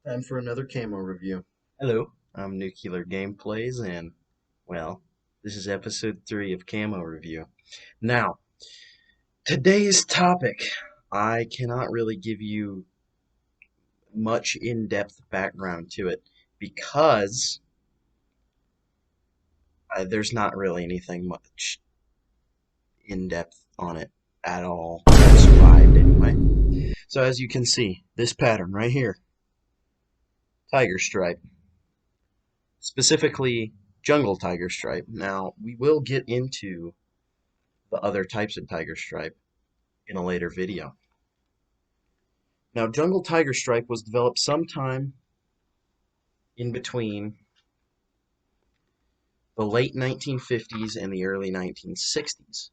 Time for another Camo review. Hello, I'm Nuclear Gameplays, and, well, this is episode 3 of Camo Review. Now, today's topic, I cannot really give you much in-depth background to it because there's not really anything much in-depth on it at all. I've survived anyway. So as you can see, this pattern right here, Tigerstripe, specifically jungle tiger stripe. Now, we will get into the other types of tiger stripe in a later video. Now, jungle tiger stripe was developed sometime in between the late 1950s and the early 1960s.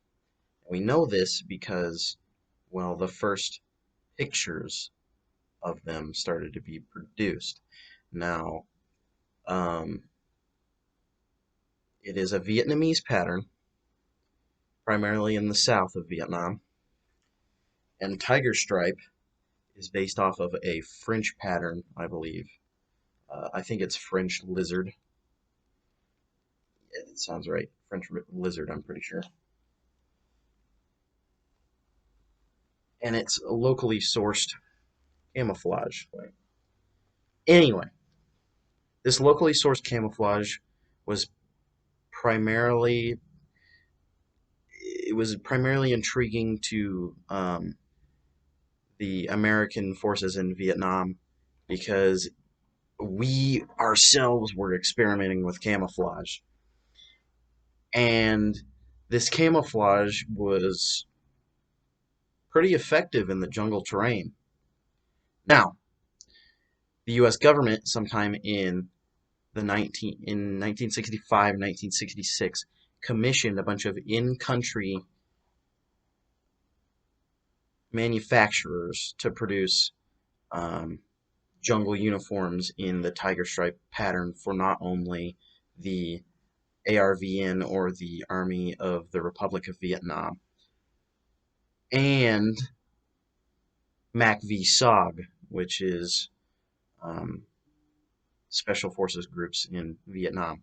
We know this because, well, the first pictures of them started to be produced. Now, um, it is a Vietnamese pattern, primarily in the south of Vietnam, and tiger stripe is based off of a French pattern, I believe. I think it's French lizard. Yeah, it sounds right. French lizard, I'm pretty sure. And it's a locally sourced camouflage. Anyway, this locally sourced camouflage was primarily primarily intriguing to the American forces in Vietnam because we ourselves were experimenting with camouflage. And this camouflage was pretty effective in the jungle terrain. Now, the U.S. government, sometime in 1965, 1966, commissioned a bunch of in-country manufacturers to produce jungle uniforms in the tiger stripe pattern for not only the ARVN or the Army of the Republic of Vietnam and MACV-SOG, which is special forces groups in Vietnam.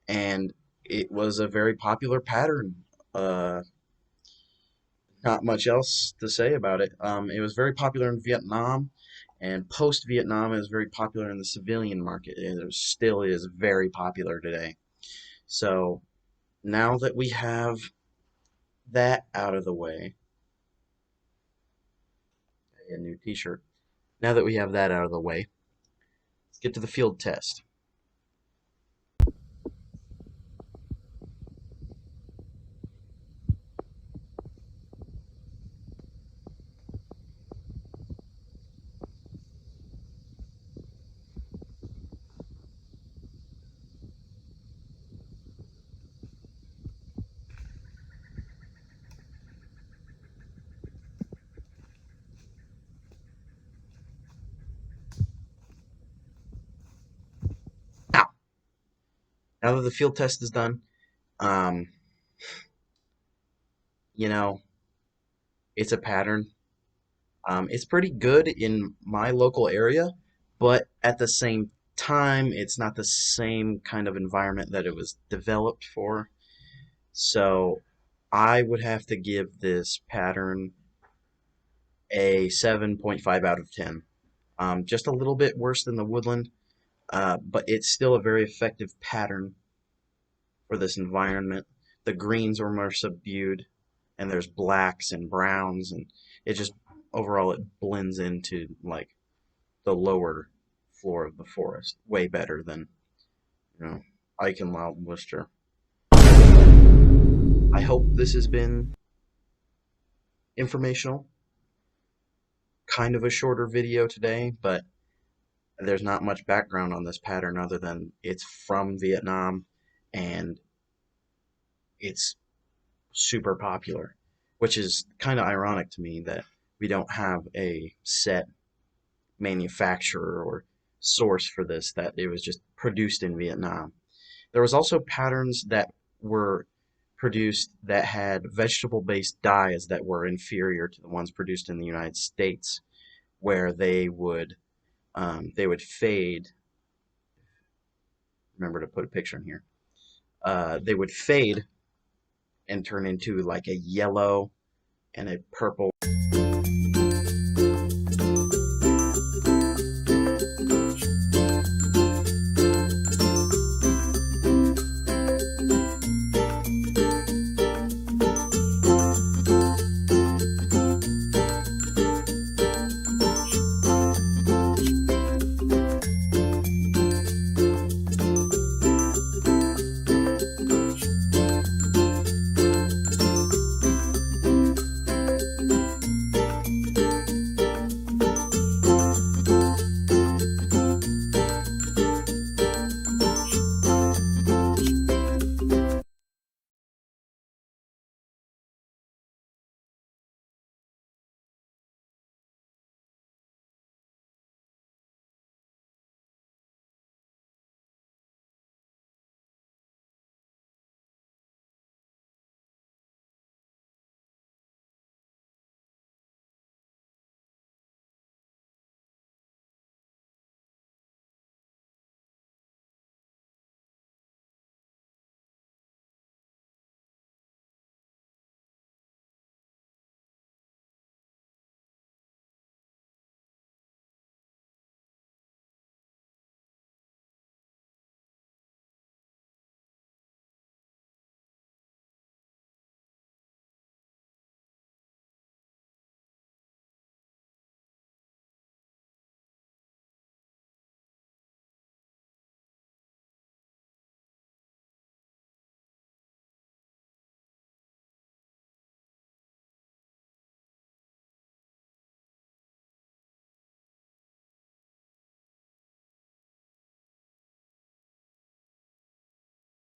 And it was a very popular pattern. Not much else to say about it. It was very popular in Vietnam, and post-Vietnam, it was very popular in the civilian market. It still is very popular today. So now that we have that out of the way, a new t-shirt. Now that we have that out of the way, let's get to the field test. Now, now that the field test is done, um, you know, it's a pattern. It's pretty good in my local area, but at the same time, it's not the same kind of environment that it was developed for. So I would have to give this pattern a 7.5 out of 10. Just a little bit worse than the woodland, but it's still a very effective pattern for this environment. The greens are more subdued, and there's blacks and browns, and it just overall it blends into like the lower floor of the forest way better than Eichenlaub Worcester. I hope this has been informational. Kind of a shorter video today, but there's not much background on this pattern other than it's from Vietnam and it's super popular, which is kind of ironic to me that we don't have a set manufacturer or source for this, that it was just produced in Vietnam. There was also patterns that were produced that had vegetable-based dyes that were inferior to the ones produced in the United States, where they would they would fade. Remember to put a picture in here. They would fade and turn into like a yellow and a purple.